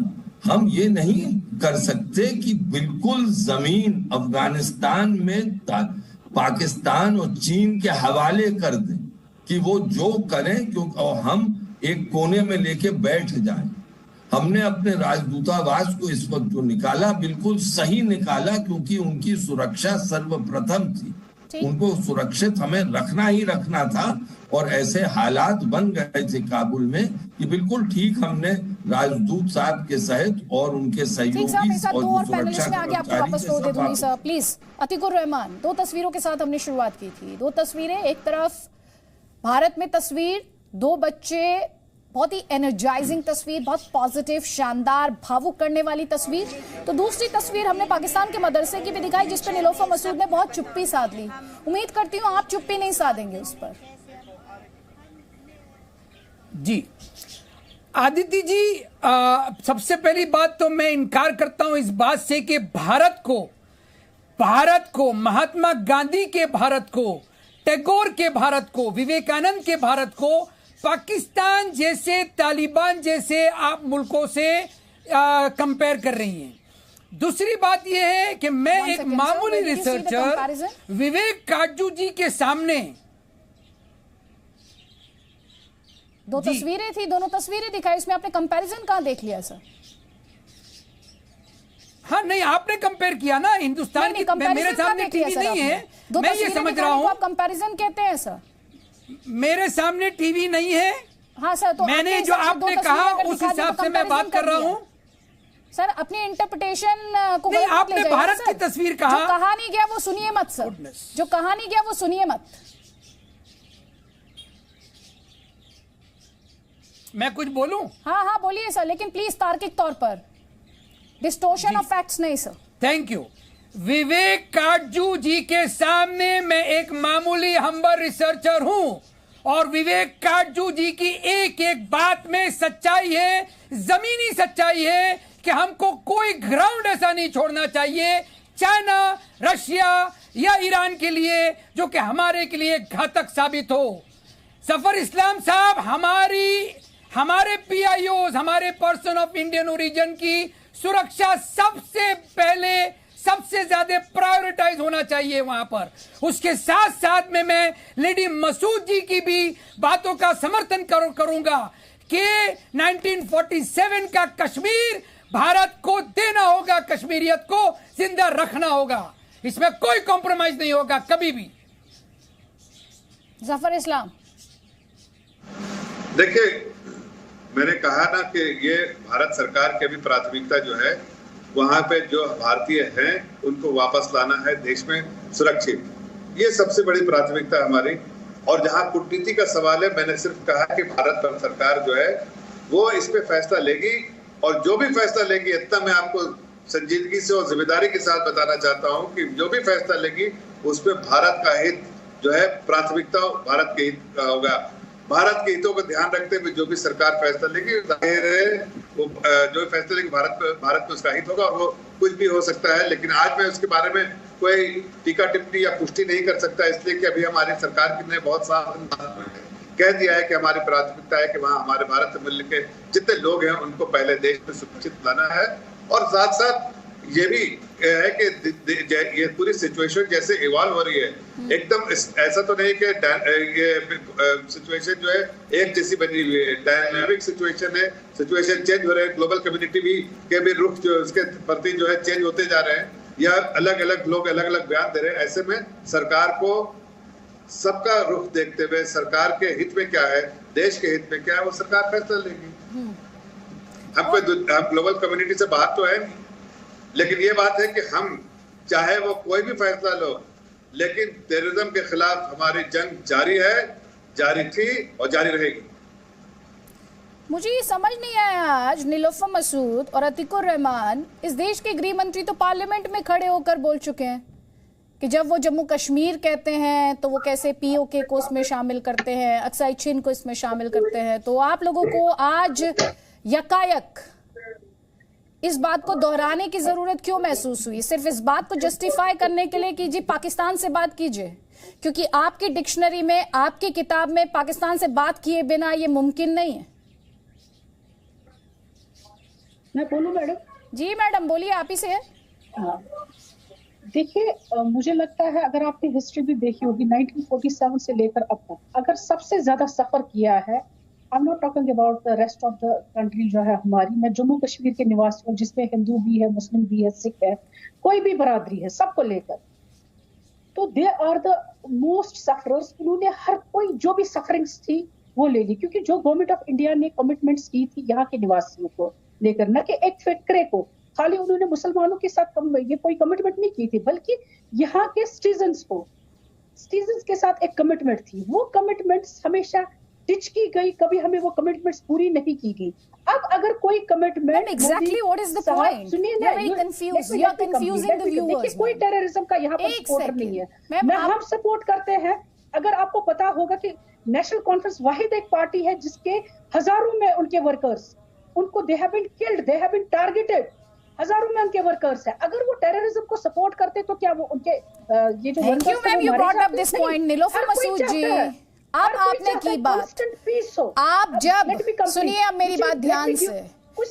Speaker 5: हम ये नहीं कर सकते कि बिल्कुल जमीन अफगानिस्तान में पाकिस्तान और चीन के हवाले कर दें कि वो जो करें, क्योंकि और हम एक कोने में लेके बैठ जाएं। हमने अपने राजदूतावास को इस वक्त जो निकाला बिल्कुल सही निकाला, क्योंकि उनकी सुरक्षा सर्वप्रथम थी। उनको सुरक्षित हमें रखना ही रखना था, और ऐसे हालात बन गए थे काबुल में कि बिल्कुल ठीक हमने राजदूत साहब के सहित और उनके सहयोगी और सुरक्षा
Speaker 1: प्लीज अतीकुर रहमान। 2 तस्वीरों के साथ हमने शुरुआत की थी। 2 तस्वीरें, एक तरफ भारत में तस्वीर 2 बच्चे, बहुत ही एनर्जाइजिंग तस्वीर, बहुत पॉजिटिव, शानदार, भावुक करने वाली तस्वीर। तो दूसरी तस्वीर हमने पाकिस्तान के मदरसे की भी दिखाई, जिस पर नीलोफर मसूद ने बहुत चुप्पी साध ली। उम्मीद करती हूँ आप चुप्पी नहीं साधेंगे उस पर।
Speaker 6: जी आदित्य जी, सबसे पहली बात तो मैं इनकार करता हूं इस बात से कि भारत को महात्मा गांधी के भारत को, टैगोर के भारत को, विवेकानंद के भारत को पाकिस्तान जैसे, तालिबान जैसे आप मुल्कों से कंपेयर कर रही हैं। दूसरी बात यह है कि मैं एक मामूली रिसर्चर विवेक काटजू जी के सामने
Speaker 1: 2 तस्वीरें थी, दोनों तस्वीरें दिखाई, इसमें आपने कंपैरिजन कहां देख लिया सर?
Speaker 6: हाँ नहीं, आपने कंपेयर किया ना हिंदुस्तान की। मेरे सामने टीवी नहीं है, मैं ये समझ रहा हूँ।
Speaker 1: आप कंपैरिजन कहते हैं सर?
Speaker 6: मेरे सामने टीवी नहीं है।
Speaker 1: हाँ सर, तो
Speaker 6: मैंने जो आपने कहा उस हिसाब से मैं बात कर रहा हूँ
Speaker 1: सर। अपनी इंटरप्रिटेशन को
Speaker 6: नहीं, आपने भारत की तस्वीर कहा,
Speaker 1: जो कहा नहीं गया वो सुनिए मत सर, जो कहा नहीं गया वो सुनिए मत।
Speaker 6: मैं कुछ बोलूं?
Speaker 1: हाँ बोलिए सर, लेकिन प्लीज तार्किक तौर पर, डिस्टोर्शन ऑफ फैक्ट्स नहीं sir.
Speaker 6: Thank you. Vivek Katju ji के सामने मैं एक मामूली हम्बल रिसर्चर हूं, और विवेक काटजू जी की एक एक बात में सच्चाई है, जमीनी सच्चाई है कि हमको कोई ग्राउंड ऐसा नहीं छोड़ना चाहिए चाइना, रशिया या ईरान के लिए जो कि हमारे के लिए घातक साबित हो। जफर इस्लाम साहब, हमारे पीआईओज, हमारे पर्सन ऑफ इंडियन ओरिजिन की सुरक्षा सबसे पहले, सबसे ज्यादा प्रायोरिटाइज होना चाहिए वहां पर। उसके साथ साथ में मैं लेडी मसूद जी की भी बातों का समर्थन करूंगा कि 1947 का कश्मीर भारत को देना होगा, कश्मीरियत को जिंदा रखना होगा, इसमें कोई कॉम्प्रोमाइज नहीं होगा कभी भी।
Speaker 1: जफर इस्लाम,
Speaker 4: देखिए मैंने कहा ना कि ये भारत सरकार की भी प्राथमिकता जो है, वहां पे जो भारतीय हैं उनको वापस लाना है देश में सुरक्षित, ये सबसे बड़ी प्राथमिकता हमारी। और जहां कूटनीति का सवाल है, मैंने सिर्फ कहा कि भारत सरकार जो है वो इस पे फैसला लेगी, और जो भी फैसला लेगी, इतना मैं आपको संजीदगी से और जिम्मेदारी के साथ बताना चाहता हूं कि जो भी फैसला लेगी उसमें भारत का हित जो है प्राथमिकता भारत के हित का होगा। भारत के हितों को ध्यान रखते हुए जो भी सरकार फैसला लेगी जाहिर है वो जो फैसला लेगी भारत को उसका हित होगा और वो कुछ भी हो सकता है। लेकिन आज मैं उसके बारे में कोई टीका टिप्पणी या पुष्टि नहीं कर सकता, इसलिए कि अभी हमारी सरकार ने बहुत साफ कह दिया है कि हमारी प्राथमिकता है कि वहाँ हमारे भारत मूल्य के जितने लोग हैं उनको पहले देश में सुरक्षित लाना है। और साथ साथ ये भी है कि ये पूरी सिचुएशन जैसे इवॉल्व हो रही है, एकदम ऐसा तो नहीं कि ये सिचुएशन जो है एक जैसी बनी हुई है, डायनामिक सिचुएशन है, सिचुएशन चेंज हो रहे हैं, ग्लोबल कम्युनिटी के भी रुख जो उसके प्रति जो है चेंज होते जा रहे हैं, या अलग अलग लोग अलग अलग बयान दे रहे हैं। ऐसे में सरकार को सबका रुख देखते हुए सरकार के हित में क्या है, देश के हित में क्या है, वो सरकार फैसला लेगी। हम ग्लोबल कम्युनिटी से बाहर तो है नहीं, लेकिन ये बात है कि हम चाहे वो कोई भी फैसला लो, लेकिन टेररिज्म के खिलाफ हमारी जंग जारी है, जारी थी और जारी रहेगी।
Speaker 1: मुझे ये समझ नहीं आया आज नीलोफर मसूद और अतीकुर रहमान, इस देश के गृह मंत्री तो पार्लियामेंट में खड़े होकर बोल चुके हैं कि जब वो जम्मू कश्मीर कहते हैं तो वो कैसे पीओके को इसमें शामिल करते हैं, अक्साई चिन को इसमें शामिल करते हैं। तो आप लोगों को आज यकायक इस बात को दोहराने की जरूरत क्यों महसूस हुई? सिर्फ इस बात को जस्टिफाई करने के लिए कि जी पाकिस्तान से बात कीजिए, क्योंकि आपकी डिक्शनरी में, आपकी किताब में पाकिस्तान से बात किए बिना ये मुमकिन नहीं है।
Speaker 3: मैं बोलूं मैडम?
Speaker 1: जी मैडम बोलिए, आप ही से है।
Speaker 3: हाँ, देखिए मुझे लगता है अगर आपने हिस्ट्री भी देखी होगी 1947 से लेकर अब तक, अगर सबसे ज्यादा सफर किया है, I am not talking about the rest of the country जो है हमारी, मैं जम्मू कश्मीर के निवासी हूँ जिसमें हिंदू भी है, मुस्लिम भी है, सिख है, कोई भी बरादरी है, सबको लेकर, तो they are the most sufferers. उन्होंने हर कोई जो भी सफरिंग्स थी वो ले ली, क्योंकि जो गवर्नमेंट ऑफ इंडिया ने कमिटमेंट्स की थी यहाँ के निवासियों को लेकर, न कि एक फिक्रे को खाली उन्होंने मुसलमानों के साथ ये कोई कमिटमेंट नहीं की थी, बल्कि यहाँ के सिटीजन्स के साथ एक कमिटमेंट थी। वो कमिटमेंट्स हमेशा टिच की गई, कभी हमें वो कमिटमेंट्स पूरी नहीं की गई। अब अगर कोई commitment
Speaker 1: exactly what is the point?
Speaker 3: सुनिए ना,
Speaker 1: you are confusing the viewers.
Speaker 3: देखिए कोई टेररिज्म का यहाँ पर सपोर्टर नहीं है। हम सपोर्ट करते हैं। अगर आपको पता होगा कि नेशनल कॉन्फ्रेंस वाहिद एक पार्टी है जिसके हजारों में उनके वर्कर्स, उनको they have been killed, they have been targeted, हजारों में उनके वर्कर्स हैं। अगर वो टेररिज्म को सपोर्ट करते तो क्या वो उनके ये जो
Speaker 1: thank you ma'am, you brought up this point. Nilofar Masood ji, अब आपने की बात, आप जब सुनिए अब मेरी बात ध्यान से,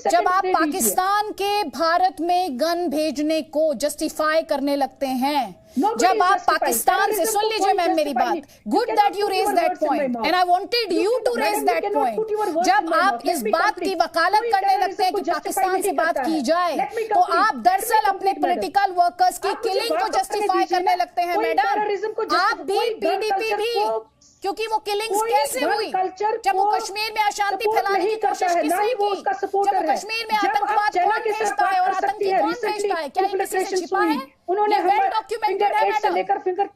Speaker 1: जब आप पाकिस्तान के भारत में गन भेजने को जस्टिफाई करने लगते हैं, जब आप पाकिस्तान से, सुन लीजिए मैम मेरी बात, good that you raise that point and I wanted you to raise that point. जब आप इस बात की वकालत करने लगते हैं कि पाकिस्तान से बात की जाए, तो आप दरअसल अपने पॉलिटिकल वर्कर्स की किलिंग को जस्टिफाई करने लगते हैं। मैडम आप भी, पीडीपी भी, क्योंकि वो किलिंग्स कैसे हुई? जम्मू कश्मीर में अशांति फैलाने की कोशिश किसने की? जम्मू कश्मीर में आतंकवाद कौन भेजता है और आतंकी कौन भेजता है? क्या ये किसी से छिपा है?
Speaker 3: उन्होंने
Speaker 1: वेल डॉक्यूमेंटेड है madam.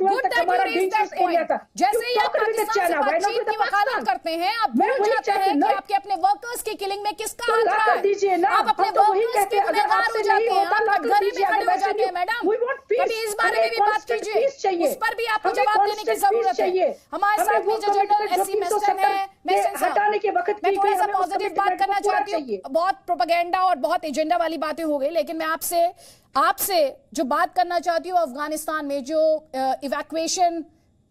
Speaker 1: Good that you raise that point. जैसे ही आप पाकिस्तान से बातचीत की वकालत करते हैं, आप भूल जाते हैं कि आपके अपने वर्कर्स की किलिंग में किसका हाथ रहा है। आप अपने वर्कर्स के गुनहगार हो जाते हैं, आप कटघरे में खड़े हो जाते हैं। मैडम कभी इस बारे में भी बात कीजिए, उस पर भी आपको जवाब देने की जरूरत है। हमारे साथ मेजर जनरल एससी मेसन है, मैं थोड़ा सा पॉजिटिव बात करना चाहती हूँ। बहुत प्रोपेगेंडा और बहुत एजेंडा वाली बातें हो गई, लेकिन मैं आपसे जो बात करना चाहती हूँ, अफगानिस्तान में जो इवैक्यूएशन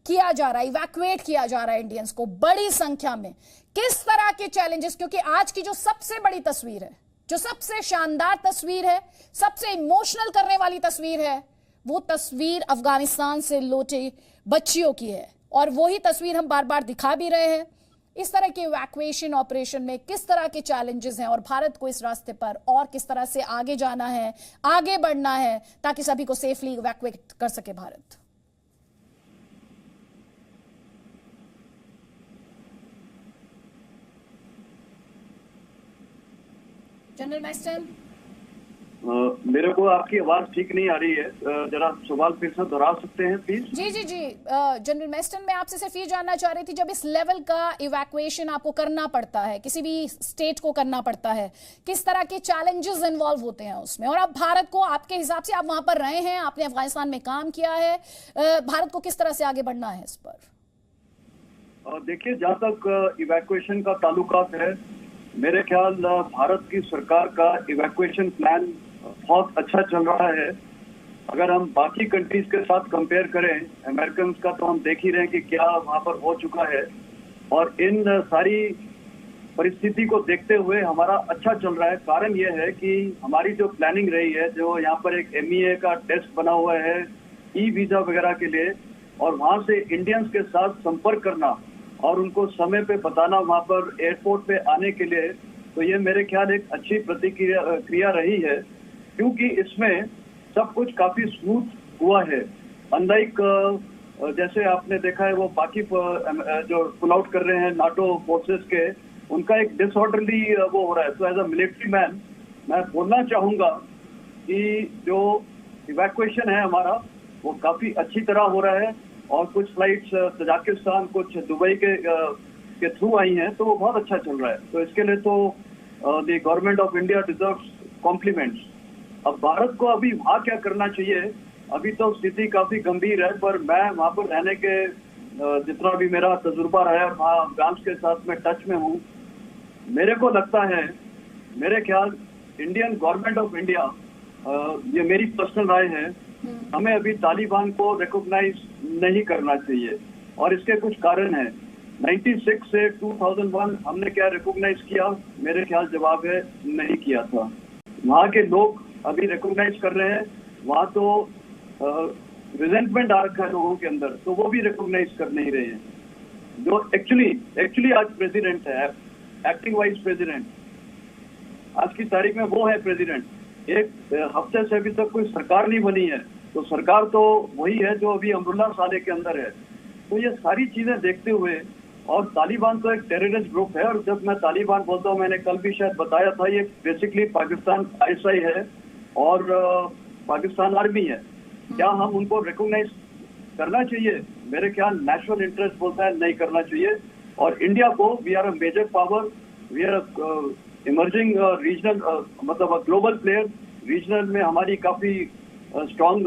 Speaker 1: किया जा रहा है, इवैक्यूएट किया जा रहा है इंडियंस को बड़ी संख्या में, किस तरह के चैलेंजेस, क्योंकि आज की जो सबसे बड़ी तस्वीर है, जो सबसे शानदार तस्वीर है, सबसे इमोशनल करने वाली तस्वीर है, वो तस्वीर अफगानिस्तान से लौटे बच्चियों की है, और वही तस्वीर हम बार बार दिखा भी रहे हैं। इस तरह के इवैक्यूएशन ऑपरेशन में किस तरह के चैलेंजेस हैं और भारत को इस रास्ते पर और किस तरह से आगे जाना है, आगे बढ़ना है, ताकि सभी को सेफली इवैक्यूएट कर सके भारत। जनरल मैस्टन।
Speaker 7: मेरे को आपकी आवाज ठीक नहीं आ रही है, जरा सवाल फिर से दोहरा सकते हैं प्लीज?
Speaker 1: जी जी जी जनरल मेस्टन, मैं आपसे सिर्फ ये जानना चाह रही थी, जब इस लेवल का इवैक्यूएशन आपको करना पड़ता है, किसी भी स्टेट को करना पड़ता है, किस तरह के चैलेंजेस इन्वॉल्व होते हैं उसमें, और अब भारत को आपके हिसाब से, आप वहां पर रहे हैं, आपने अफगानिस्तान में काम किया है, भारत को किस तरह से आगे बढ़ना है इस पर?
Speaker 7: देखिए, जहाँ तक इवैक्यूएशन का ताल्लुकात है, मेरे ख्याल भारत की सरकार का इवैक्यूएशन प्लान बहुत अच्छा चल रहा है। अगर हम बाकी कंट्रीज के साथ कंपेयर करें, अमेरिकन का, तो हम देख ही रहे हैं कि क्या वहां पर हो चुका है। और इन सारी परिस्थिति को देखते हुए हमारा अच्छा चल रहा है। कारण यह है कि हमारी जो प्लानिंग रही है, जो यहाँ पर एक MEA का टेस्ट बना हुआ है वीजा वगैरह के लिए, और वहां से इंडियंस के साथ संपर्क करना और उनको समय पे बताना वहां पर एयरपोर्ट पे आने के लिए, तो ये मेरे ख्याल एक अच्छी प्रतिक्रिया रही है, क्योंकि इसमें सब कुछ काफी स्मूथ हुआ है। अनलाइक जैसे आपने देखा है, वो बाकी जो पुल आउट कर रहे हैं नाटो फोर्सेस के, उनका एक डिसऑर्डरली वो हो रहा है। तो एज अ मिलिट्री मैन मैं बोलना चाहूंगा कि जो इवैक्यूएशन है हमारा, वो काफी अच्छी तरह हो रहा है, और कुछ फ्लाइट्स तजाकिस्तान, कुछ दुबई के थ्रू आई हैं, तो वो बहुत अच्छा चल रहा है। तो इसके लिए तो the government of India deserves compliments. अब भारत को अभी वहाँ क्या करना चाहिए, अभी तो स्थिति काफी गंभीर है, पर मैं वहाँ पर रहने के जितना भी मेरा तजुर्बा रहा है, वहाँ अफगान्स के साथ में टच में हूँ, मेरे को लगता है, मेरे ख्याल इंडियन गवर्नमेंट ऑफ इंडिया, ये मेरी पर्सनल राय है, हमें अभी तालिबान को रिकॉग्नाइज नहीं करना चाहिए। और इसके कुछ कारण हैं। 96 से 2001 हमने क्या रिकॉग्नाइज किया? मेरे ख्याल जवाब है नहीं किया था। वहाँ के लोग अभी रिकॉग्नाइज कर रहे हैं, वहाँ तो रिजेंटमेंट आ रखा है लोगों के अंदर, तो वो भी रिकॉग्नाइज कर नहीं रहे हैं। जो एक्चुअली आज प्रेसिडेंट है, एक्टिंग वाइस प्रेसिडेंट, आज की तारीख में वो है प्रेसिडेंट। एक हफ्ते से अभी तक कोई सरकार नहीं बनी है, तो सरकार तो वही है जो अभी अमरुल्लाह साले के अंदर है। तो ये सारी चीजें देखते हुए, और तालिबान तो एक टेररिस्ट ग्रुप है, और जब मैं तालिबान बोलता हूँ, मैंने कल भी शायद बताया था, ये बेसिकली पाकिस्तान ISI है और पाकिस्तान आर्मी है। क्या हम उनको रिकॉग्नाइज करना चाहिए? मेरे ख्याल नेशनल इंटरेस्ट बोलता है नहीं करना चाहिए। और इंडिया को, we are a major power, we are emerging regional, मतलब ग्लोबल प्लेयर, रीजनल में हमारी काफी स्ट्रॉन्ग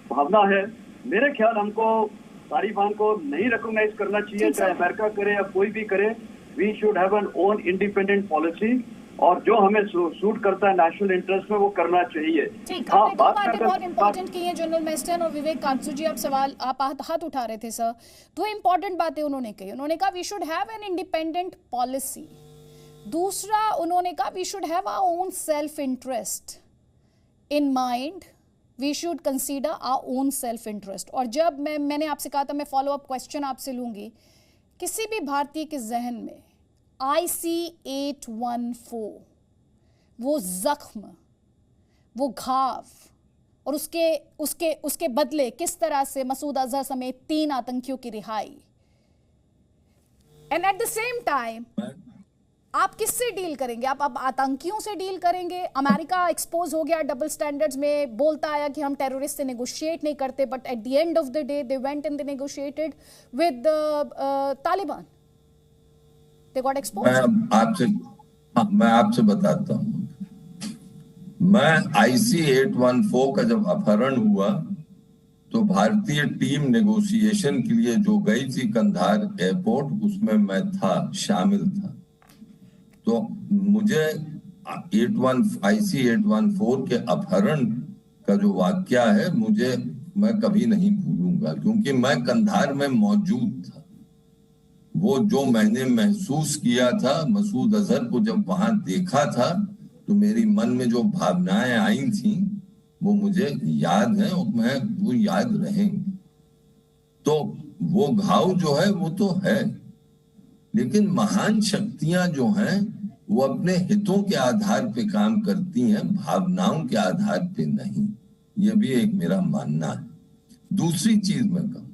Speaker 7: भावना है। मेरे ख्याल हमको तालिबान को नहीं रिकॉग्नाइज करना चाहिए, चाहे अमेरिका करे या कोई भी करे। We should have an own independent policy, और जो हमें सूट करता है नेशनल इंटरेस्ट में, वो करना चाहिए।
Speaker 1: हाँ, बातें बहुत इंपॉर्टेंट की हैं जनरल मेस्टन और विवेक कांसू जी। आप हाथ उठा रहे थे सर, दो इंपॉर्टेंट बातें उन्होंने कही। उन्होंने कहा we should have an independent policy. दूसरा उन्होंने कहा we should have our own self interest in mind, we should consider our own self interest. और जब मैंने आपसे कहा था, मैं फॉलो अप क्वेश्चन आपसे लूंगी, किसी भी भारतीय के जहन में IC-814 वो जख्म, वो घाव, और उसके बदले किस तरह से मसूद अजहर समेत 3 आतंकियों की रिहाई, and at the same time आप किससे डील करेंगे? आप आतंकियों से डील करेंगे? अमेरिका एक्सपोज हो गया डबल स्टैंडर्ड्स में, बोलता आया कि हम टेररिस्ट से नेगोशिएट नहीं करते, but at the end of the day they went and they negotiated with Taliban. They got exposed.
Speaker 5: मैं आपसे बताता हूँ। मैं IC-814 का जब अपहरण हुआ, तो भारतीय टीम नेगोशिएशन के लिए जो गई थी कंधार एयरपोर्ट, उसमें मैं था, शामिल था। तो मुझे IC-814 के अपहरण का जो वाकया है, मैं कभी नहीं भूलूंगा, क्योंकि मैं कंधार में मौजूद था। वो जो मैंने महसूस किया था, मसूद अजहर को जब वहां देखा था, तो मेरी मन में जो भावनाएं आई थी, वो मुझे याद है, और वो याद रहेंगे। तो वो घाव जो है वो तो है, लेकिन महान शक्तियां जो हैं, वो अपने हितों के आधार पे काम करती हैं, भावनाओं के आधार पे नहीं। ये भी एक मेरा मानना है। दूसरी चीज मैं कहूं,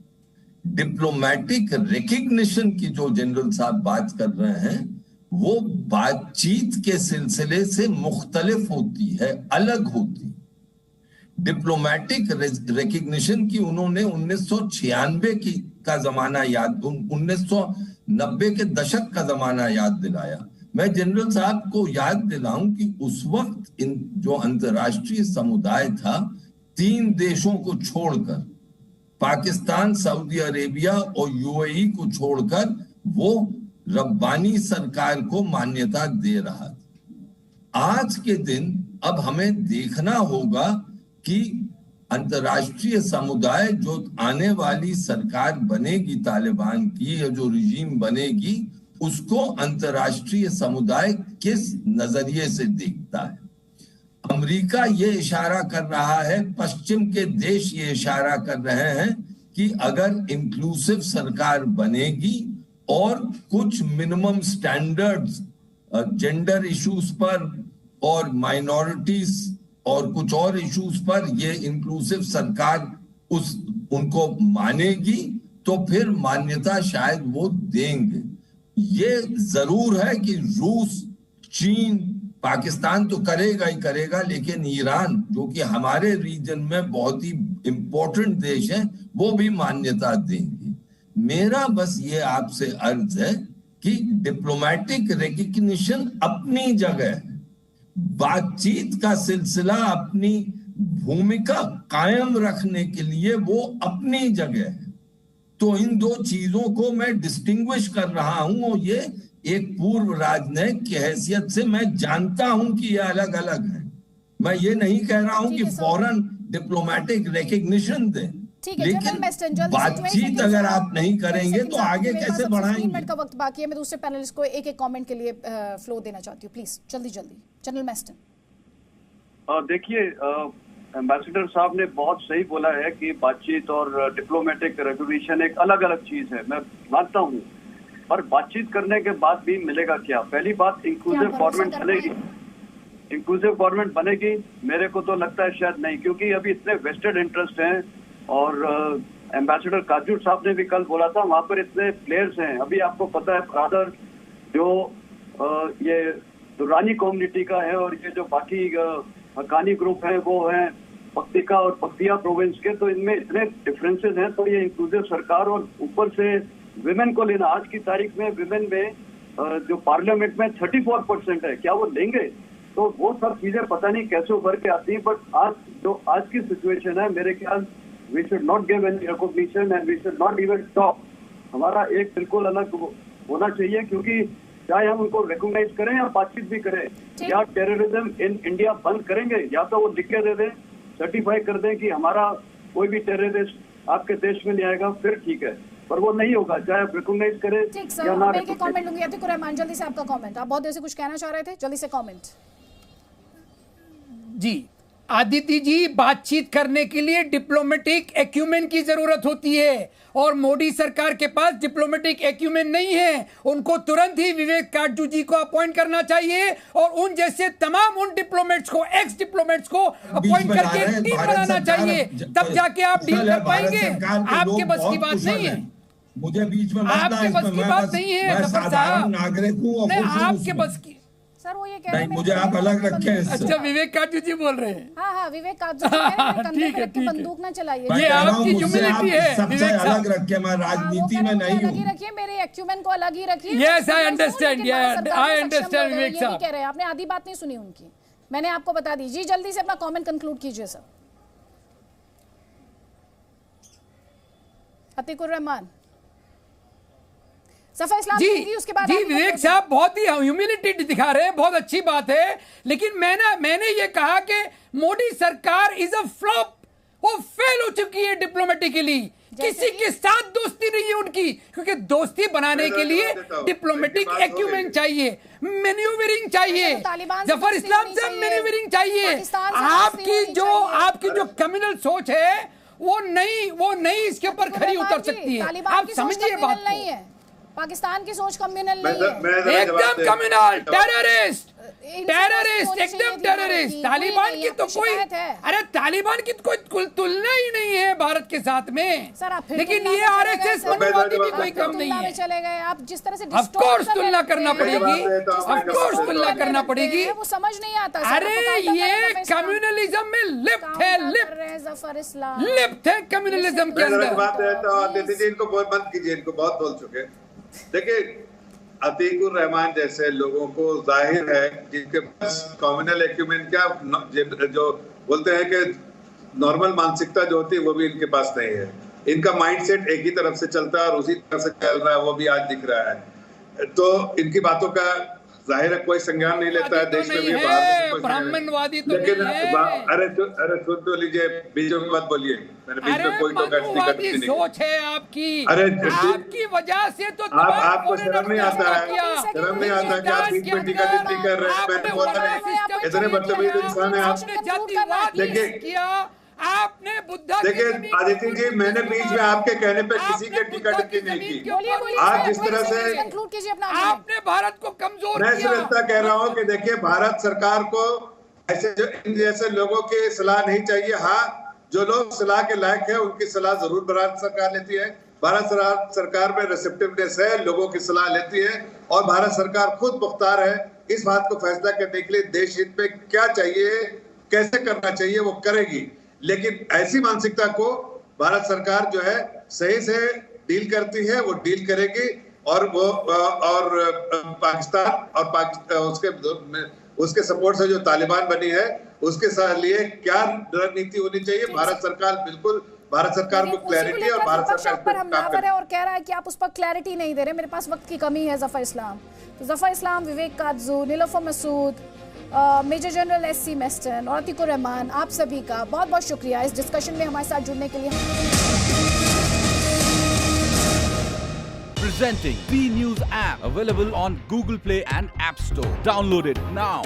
Speaker 5: डिप्लोमेटिक रिकग्निशन की जो जनरल साहब बात कर रहे हैं, वो बातचीत के सिलसिले से मुख्तलिफ होती है, अलग होती है। डिप्लोमेटिक रिकग्निशन की उन्होंने 1996 का जमाना याद, 1990 के दशक का जमाना याद दिलाया। मैं जनरल साहब को याद दिलाऊं कि उस वक्त जो अंतर्राष्ट्रीय समुदाय था, 3 देशों को छोड़कर, पाकिस्तान, सऊदी अरेबिया और यूएई को छोड़कर, वो रब्बानी सरकार को मान्यता दे रहा था। आज के दिन अब हमें देखना होगा कि अंतर्राष्ट्रीय समुदाय, जो आने वाली सरकार बनेगी तालिबान की, या जो रिजीम बनेगी, उसको अंतर्राष्ट्रीय समुदाय किस नजरिए से देखता है। अमेरिका ये इशारा कर रहा है, पश्चिम के देश ये इशारा कर रहे हैं कि अगर इंक्लूसिव सरकार बनेगी और कुछ मिनिमम स्टैंडर्ड्स जेंडर इश्यूज पर और माइनॉरिटीज और कुछ और इश्यूज पर ये इंक्लूसिव सरकार उनको मानेगी, तो फिर मान्यता शायद वो देंगे। ये जरूर है कि रूस, चीन, पाकिस्तान तो करेगा ही करेगा, लेकिन ईरान, जो कि हमारे रीजन में बहुत ही इंपॉर्टेंट देश है, वो भी मान्यता देंगे। मेरा बस ये आपसे अर्ज है कि डिप्लोमेटिक रिकग्निशन अपनी जगह है, बातचीत का सिलसिला अपनी भूमिका कायम रखने के लिए वो अपनी जगह है। तो इन 2 चीजों को मैं डिस्टिंग्विश कर रहा हूं, और ये एक पूर्व राजनयिक की हैसियत से मैं जानता हूं कि ये अलग अलग है। मैं ये नहीं कह रहा हूं कि फौरन डिप्लोमेटिक रिकग्निशन दें, लेकिन बातचीत अगर आप नहीं करेंगे तो आगे कैसे बढ़ाएंगे।
Speaker 1: 3 मिनट का वक्त बाकी है। मैं दूसरे पैनलिस्ट को एक एक कमेंट के लिए फ्लो देना चाहती हूँ, प्लीज जल्दी जल्दी। General Meston.
Speaker 7: देखिए, एम्बेसडर साहब ने बहुत सही बोला है कि बातचीत और डिप्लोमेटिक रेगुलेशन एक अलग अलग चीज है, मैं मानता हूँ। पर बातचीत करने के बाद भी मिलेगा क्या? पहली बात, इंक्लूसिव गवर्नमेंट बनेगी, इंक्लूसिव गवर्नमेंट बनेगी? मेरे को तो लगता है शायद नहीं, क्योंकि अभी इतने वेस्टेड इंटरेस्ट हैं। और एम्बेसडर काजूर साहब ने भी कल बोला था, वहां पर इतने प्लेयर्स हैं। अभी आपको पता है, ब्रादर जो ये दुरानी कम्युनिटी का है, और ये जो बाकी हकानी ग्रुप है, वो हैं पक्तिका और पक्तिया प्रोविंस के, तो इनमें इतने डिफरेंसेस हैं। तो ये इंक्लूसिव सरकार, और ऊपर से विमेन को लेना, आज की तारीख में विमेन में जो पार्लियामेंट में 34% है, क्या वो लेंगे? तो वो सब चीजें पता नहीं कैसे उभर के आती हैं। बट आज की सिचुएशन है, मेरे ख्याल we should not give any recognition and we should not even talk. हमारा एक बिल्कुल अलग होना चाहिए, क्योंकि चाहे हम उनको रिकॉग्नाइज करें या बातचीत भी करें, या टेररिज्म इन इंडिया बंद करेंगे, या तो वो लिख के दे दें, सर्टिफाई कर दें कि हमारा कोई भी टेररिस्ट आपके देश में नहीं आएगा, फिर ठीक है। पर वो नहीं होगा, चाहे आप रिकॉग्नाइज करें या ना।
Speaker 1: मैं कमेंट लूंगी। अतिकुर रहमान, जल्दी से आपका कमेंट। आप बहुत देर से कुछ कहना चाह रहे थे, जल्दी से कमेंट।
Speaker 6: जी आदित्य जी, बातचीत करने के लिए डिप्लोमेटिक एक्यूमेन की जरूरत होती है, और मोदी सरकार के पास डिप्लोमेटिक एक्यूमेन नहीं है। उनको तुरंत ही विवेक काटजू जी को अपॉइंट करना चाहिए, और उन जैसे तमाम उन डिप्लोमेट्स को, एक्स डिप्लोमेट्स को अपॉइंट करके टीम बनाना चाहिए, तब जाके आप डील कर पाएंगे। आपके बस की बात नहीं है,
Speaker 5: मुझे बीच में
Speaker 6: आपके बस की बात नहीं है जफर साहब,
Speaker 5: नागरिक हूँ,
Speaker 6: आपके बस की।
Speaker 1: सर वो ये कह रहे हैं
Speaker 5: मुझे आप अलग रखे हैं।
Speaker 6: अच्छा, विवेक काटजू जी बोल रहे हैं।
Speaker 1: हाँ, विवेक काटजू जी कंधे पे रख के बंदूक ना चलाइए।
Speaker 6: ये आपकी ह्यूमिलिटी है।
Speaker 5: सबसे अलग रखिए, मैं राजनीति में नहीं हूँ।
Speaker 1: अलग ही रखिए, मेरे एक्यूमेन को अलग ही रखिए।
Speaker 6: Yes, I understand, I understand Vivek साहब।
Speaker 1: कह रहे हैं, आपने आधी बात नहीं सुनी उनकी, मैंने आपको बता दी। जी जल्दी से अपना कमेंट कंक्लूड कीजिए सर। अतिकुर रहमान, सफा इस्लाम जी, उसके बाद
Speaker 6: जी विवेक साहब बहुत ही ह्यूमिलिटी दिखा रहे हैं, बहुत अच्छी बात है। लेकिन मैंने ये कहा कि मोदी सरकार इज अ फ्लॉप, वो फेल हो चुकी है डिप्लोमेटिकली। किसी के साथ दोस्ती नहीं है उनकी, क्योंकि दोस्ती बनाने के लिए डिप्लोमेटिक एक्यूमेन चाहिए, मैन्यूवरिंग चाहिए। जफर इस्लाम से मैन्यूवरिंग चाहिए। आपकी जो कम्युनल सोच है वो नहीं इसके ऊपर खरी उतर सकती है। आप समझिए बात को।
Speaker 1: पाकिस्तान की सोच कम्युनल नहीं है,
Speaker 6: एकदम कम्युनल, टेररिस्ट, टेररिस्ट, एकदम टेररिस्ट। तालिबान की तो कोई, अरे तालिबान की कोई तुलना ही नहीं है भारत के साथ में।
Speaker 1: सर आप फिर
Speaker 6: लेकिन ये आरएसएस मनवादी भी कोई कम नहीं है।
Speaker 1: चले गए आप जिस तरह से
Speaker 6: ऑफ कोर्स तुलना करना पड़ेगी, ऑफ कोर्स तुलना करना पड़ेगी।
Speaker 1: वो समझ नहीं आता।
Speaker 6: अरे ये कम्युनलिज्म में लिप्त है,
Speaker 1: जफर इस्लाम
Speaker 6: लिप्त है कम्युनलिज्म के अंदर।
Speaker 4: बात है तो आदित्य जी इनको बहुत बंद कीजिए, इनको बहुत बोल चुके। देखिए अतीकुर रहमान जैसे लोगों को जाहिर है जिनके पास कम्युनल एक्यूमेन क्या जो बोलते हैं कि नॉर्मल मानसिकता जो होती है वो भी इनके पास नहीं है। इनका माइंडसेट एक ही तरफ से चलता है और उसी तरफ से चल रहा है, वो भी आज दिख रहा है। तो इनकी बातों का जाहिर है कोई संज्ञान नहीं लेता है देश में भी,
Speaker 6: ब्राह्मणवादी तो
Speaker 4: लेकिन
Speaker 6: नहीं है।
Speaker 4: अरे सुन तो लीजिए, बीच में मत बोलिए, मैंने बीच में कोई
Speaker 6: मनुवादी सोच है आपकी।
Speaker 4: अरे
Speaker 6: आपकी वजह से तो
Speaker 4: आपको शर्म नहीं आता है? शर्म नहीं आता कि आप बीच में टीका टिप्पणी कर रहे हैं? मैंने बोला नहीं, इतने बदतमीज इंसान है आप।
Speaker 6: देखिए आपने बुद्धा,
Speaker 4: देखिए आदित्य जी, मैंने बीच में आपके कहने पे किसी के टीका टिप्पणी नहीं की। आप जिस तरह से
Speaker 6: आपने भारत को कमजोर
Speaker 4: मैं
Speaker 6: किया।
Speaker 4: सिर्फ इतना कह रहा हूँ कि देखिए भारत सरकार को ऐसे इन जैसे लोगों की सलाह नहीं चाहिए। हाँ, जो लोग सलाह के लायक है उनकी सलाह जरूर भारत सरकार लेती है। भारत सरकार में रिसेप्टिवनेस है, लोगों की सलाह लेती है और भारत सरकार खुद मुख्तार है इस बात को फैसला करने के लिए देश हित में क्या चाहिए, कैसे करना चाहिए वो करेगी। लेकिन ऐसी मानसिकता को भारत सरकार जो है सही से डील करती है, वो डील करेगी और वो और पाकिस्तान और उसके सपोर्ट से जो तालिबान बनी है उसके साथ लिए क्या रणनीति होनी चाहिए। भारत सरकार बिल्कुल, भारत सरकार को क्लैरिटी और भारत सरकार
Speaker 1: पर हमलावर है और कह रहा है कि आप उस पर क्लैरिटी नहीं दे रहे। मेरे पास वक्त की कमी है। जफर इस्लाम, तो Zafar Islam, Vivek Katju, Nilofar Masood, major general SC मेस्टन और अतीकुर रहमान, आप सभी का बहुत बहुत शुक्रिया इस डिस्कशन में हमारे साथ जुड़ने के लिए।
Speaker 8: Presenting B News app, available on Google Play and App Store. Download it now.